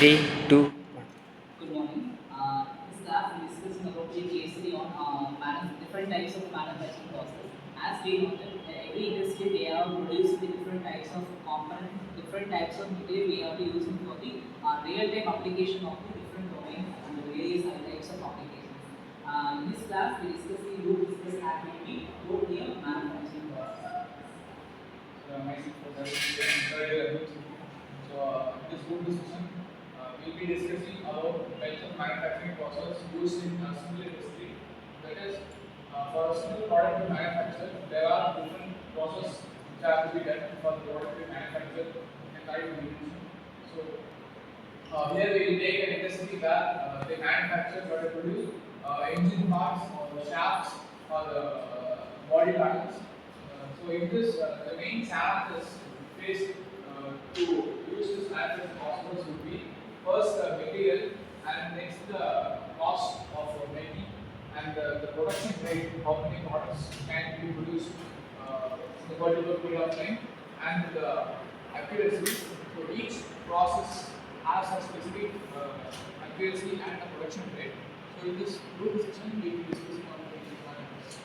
Three, two, one. Good morning. This class we discussing about the case study on different types of manufacturing process. As we know that every industry they are producing the different types of component, different types of material we are using for the real-time application of the different domains and the various other types of applications. In this class we discuss the group discuss activity about the manufacturing process. Myself for that. This group discussion, we'll be discussing about types of manufacturing process used in a single industry. That is, for a single product to manufacture, there are different processes which have to be done for the product to be manufactured and try to produce. So, here we will take an industry where they manufacture or they produce engine parts or the shafts or the body panels. So in this, the main challenges faced to use this as possible would be first material and next the cost of making and the production rate, how many products can be produced in the particular period of time and the accuracy. So each process has a specific accuracy and a production rate. So in this group discussion, we will be discussing on the requirements.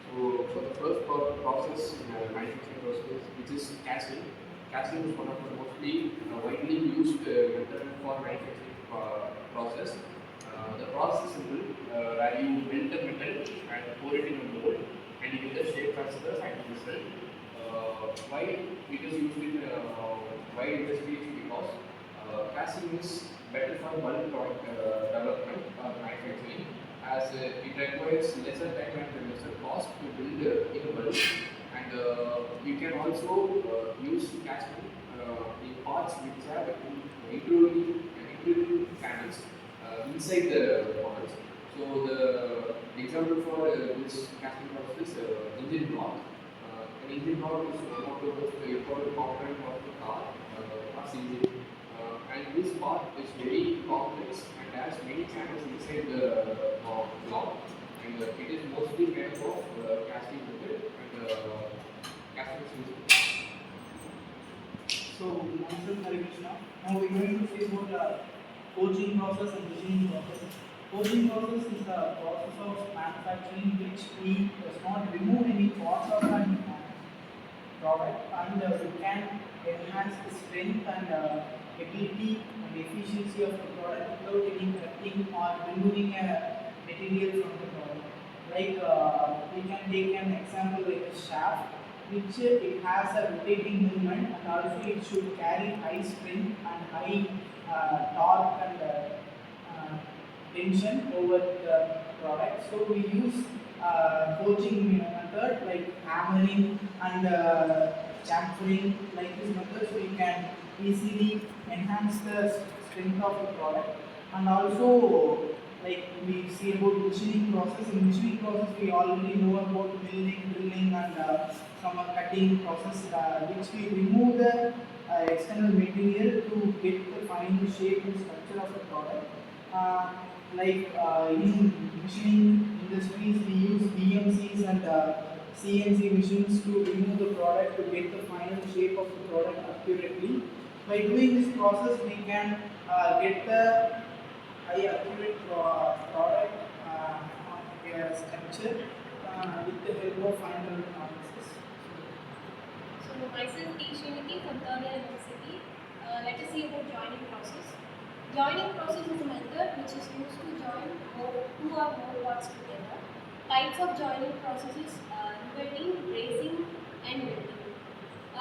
So for the first process in manufacturing process, which is casting. Casting is one of the mostly widely used method for manufacturing process. The process is simple, where you melt the metal and pour it in a mold, and you get the shape transfer and result. Why it is used in wide industry is because casting is better for bulk product development or manufacturing, as it requires lesser time and lesser cost to build in bulk, and you can also use casting in parts which have intruding panels inside the products. So the example for this casting process is engine block. An engine block is one of the most important component of the car's engine. And this part is very complex and has many channels inside the block, and it is mostly made of casting method and casting system. So, myself Hari Krishna. Now we are going to see about forging process and machining process. Forging process is the process of manufacturing which we does not remove any parts of an product, and we can enhance the strength and ability and efficiency of the product without any cutting or removing a material from the product. Like we can take an example like a shaft, which it has a rotating movement, and also it should carry high strength and high torque and tension over the product. So we use forging method like hammering and chamfering. Like this method, so we can easily enhance the strength of the product. And also, like we see about machining process. In machining process, we already know about milling, drilling, and from a cutting process, which we remove the external material to get the final shape and structure of the product. Uh, in machining industries, we use BMCs and CNC machines to remove the product to get the final shape of the product accurately. By doing this process, we can get the high accurate product on a structure with the help of final analysis. So myself T. Srinidhi from third year university. Let us see about joining process. Joining process is a method which is used to join two or more parts together. Types of joining processes are riveting, bracing, and welding.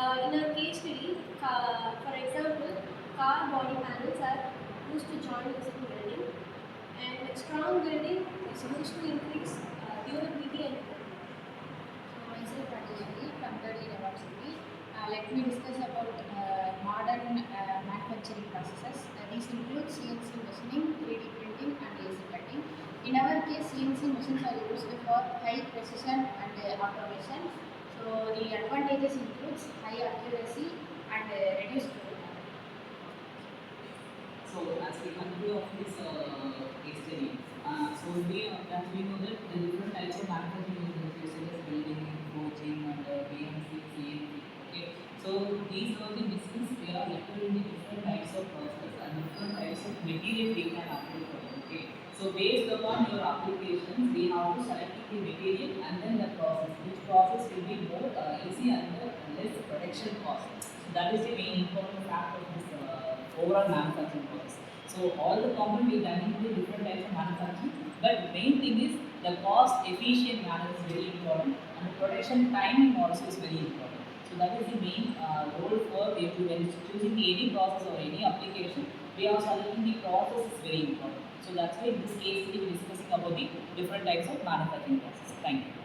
In our case study, for example, car body panels are used to join using welding, and strong welding is used to increase durability and quality. So myself Rajeshwari from third year university. Let me discuss about modern manufacturing processes. These include CNC machining, 3D printing, and laser cutting. In our case, CNC machines are used for high precision and automation. So the advantages includes high accuracy and reduced total time. So as we conclude of this case study, so as we know that the different types of manufacturing industries such as building, forging, and BMC, CNC. Okay, so these are the discussed. They are lectured in the different types of process, and material we can apply for it. Okay. So based upon your applications, we have to select the material and then the process. Which process will be more easy and less production cost. So that is the main important fact of this overall manufacturing process. So all the components we done into different types of manufacturing, but main thing is the cost efficient manner is very important and the production timing also is very important. So that is the main role for if you when choosing any process or any application, we are selecting the process is very important. So that's why in this case we are discussing about the different types of manufacturing process. Thank you.